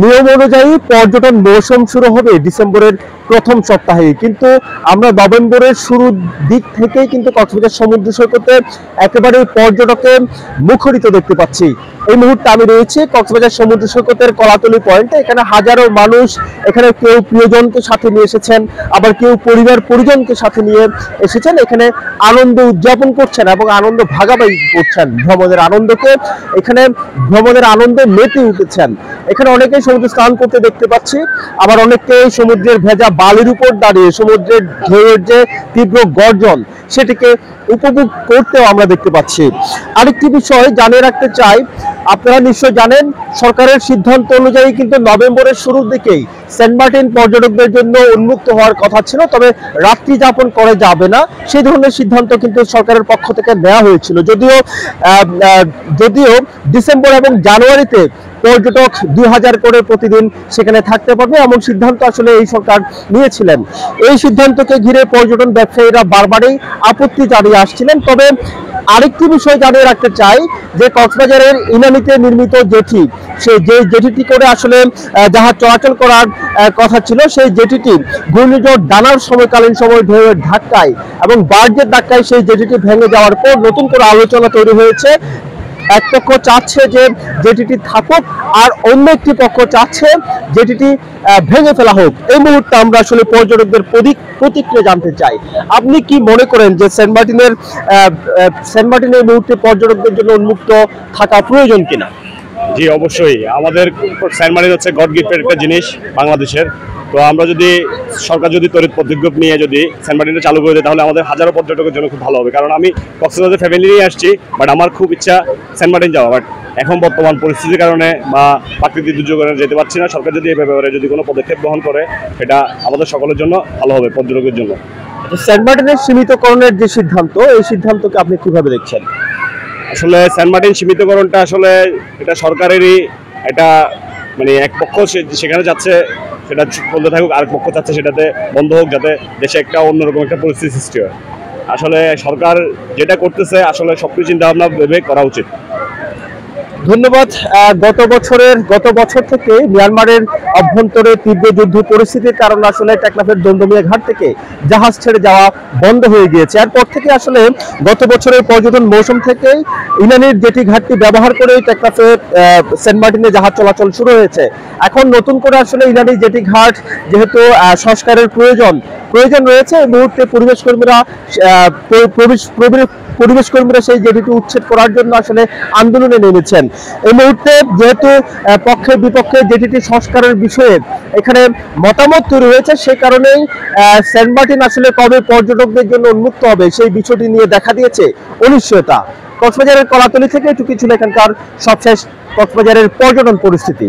নিয়ম অনুযায়ী পর্যটন মৌসুম শুরু হবে ডিসেম্বরের প্রথম সপ্তাহে, কিন্তু আমরা নভেম্বরের শুরুর দিক থেকেই কিন্তু কক্সবাজার সমুদ্র সৈকতে একেবারে পর্যটকের মুখরিত দেখতে পাচ্ছি। এই মুহূর্তে আমি রয়েছি কক্সবাজার সমুদ্র সৈকতের কলাতলি পয়েন্টে। এখানে হাজারো মানুষ, এখানে কেউ প্রিয়জনকে সাথে নিয়ে এসেছেন, আবার কেউ পরিবার পরিজনকে সাথে নিয়ে এসেছেন। এখানে আনন্দ উদযাপন করছেন এবং আনন্দ ভাগাভাগি করছেন ভ্রমণের আনন্দকে। এখানে ভ্রমণের আনন্দে মেতে উঠেছেন। এখানে অনেকেই সমুদ্রে স্নান করতে দেখতে পাচ্ছি, আবার অনেকেই সমুদ্রের ভেজা বালির উপর দাঁড়িয়ে সমুদ্রের ঢেউয়ের যে তীব্র গর্জন সেটিকে উপভোগ করতেও আমরা দেখতে পাচ্ছি। আরেকটি বিষয় জানিয়ে রাখতে চাই, আপনারা নিশ্চয় জানেন সরকারের সিদ্ধান্ত অনুযায়ী কিন্তু নভেম্বরের শুরুর দিকেই সেন্ট মার্টিন পর্যটকদের জন্য উন্মুক্ত হওয়ার কথা ছিল, তবে রাত্রি যাপন করা যাবে না সেই ধরনের সিদ্ধান্ত কিন্তু সরকারের পক্ষ থেকে নেওয়া হয়েছিল। যদিও ডিসেম্বর এবং জানুয়ারিতে পর্যটক 2000 করে প্রতিদিন সেখানে থাকতে পারবে এমন সিদ্ধান্ত আসলে এই সরকার নিয়েছিলেন। এই সিদ্ধান্তকে ঘিরে পর্যটন ব্যবসায়ীরা বারবারই আপত্তি জানিয়ে আসছিলেন। তবে আরেকটি বিষয় জানিয়ে রাখতে চাই যে কক্সবাজারের ইনানিতে নির্মিত জেটি, সেই যে জেটিটি করে আসলে জাহাজ চলাচল করার কথা ছিল, সেই জেটিটি ঘূর্ণিঝড় ডানার সময়কালীন সময় ঢেউয়ের ধাক্কায় এবং বার্জের ধাক্কায় সেই জেটিটি ভেঙে যাওয়ার পর নতুন করে আলোচনা তৈরি হয়েছে। এক পক্ষ চাচ্ছে যে জেটিটি থাকুক, আর অন্য একটি পক্ষ চাচ্ছে জেটিটি ভেঙে ফেলা হোক। এই মুহূর্তে আমরা আসলে পর্যটকদের প্রতিক্রিয়া জানতে চাই। আপনি কি মনে করেন যে সেন্ট মার্টিনের মুহূর্তে পর্যটকদের জন্য উন্মুক্ত থাকা প্রয়োজন কিনা? জি অবশ্যই, আমাদের সেন্ট মার্টিন হচ্ছে গড গিফটেড একটা জিনিস বাংলাদেশের। তো আমরা যদি সরকার যদি তড়িৎ পদক্ষেপ নিয়ে যদি সেন্ট মার্টিনটা চালু করে দেয় তাহলে আমাদের হাজারো পর্যটকের জন্য খুব ভালো হবে। কারণ আমি কক্সবাজার ফ্যামিলি নিয়ে আসছি, বাট আমার খুব ইচ্ছা সেন্ট মার্টিন যাওয়া, বাট এখন বর্তমান পরিস্থিতির কারণে বা প্রাকৃতিক দুর্যোগের কারণে যেতে পারছি না। সরকার যদি এই ব্যাপারে যদি কোনো পদক্ষেপ গ্রহণ করে সেটা আমাদের সকলের জন্য ভালো হবে, পর্যটকের জন্য। সেন্ট মার্টিনের সীমিতকরণের যে সিদ্ধান্ত, এই সিদ্ধান্তকে আপনি কিভাবে দেখছেন? আসলে সেন্ট মার্টিন সীমিতকরণটা আসলে এটা সরকারেরই, এটা মানে এক পক্ষ সেখানে যাচ্ছে সেটা বলতে থাকুক, আরেক পক্ষ চাচ্ছে সেটাতে বন্ধ হোক, যাতে দেশে একটা অন্যরকম একটা পরিস্থিতি সৃষ্টি হয়। আসলে সরকার যেটা করতেছে আসলে সবকিছু চিন্তা ভাবনা ভেবে করা উচিত। ধন্যবাদ। গত বছর থেকে মিয়ানমারের অভ্যন্তরে তীব্র যুদ্ধ পরিস্থিতির কারণে আসলে টেকনাফের দন্দমিয়া ঘাট থেকে জাহাজ ছেড়ে যাওয়া বন্ধ হয়ে গিয়েছে। এরপর থেকে আসলে গত বছরের পর্যটন মৌসুম থেকেই ইনানির জেটি ঘাটটি ব্যবহার করে টেকনাফে সেন্ট মার্টিনে জাহাজ চলাচল শুরু হয়েছে। এখন নতুন করে আসলে ইনানি জেটি ঘাট যেহেতু সংস্কারের প্রয়োজন রয়েছে, এই মুহূর্তে পরিবেশ কর্মীরা সেই জেটিটি উচ্ছেদ করার জন্য আসলে আন্দোলনে নেমেছেন। এই মুহূর্তে যেহেতু পক্ষে বিপক্ষে জেটিটি সংস্কারের বিষয়ে এখানে মতামত তৈরি হয়েছে, সে কারণেই সেন্ট মার্টিন আসলে কবে পর্যটকদের জন্য উন্মুক্ত হবে সেই বিষয়টি নিয়ে দেখা দিয়েছে অনিশ্চয়তা। কক্সবাজারের কলাতলি থেকে এটুকুই ছিল এখানকার সবশেষ কক্সবাজারের পর্যটন পরিস্থিতি।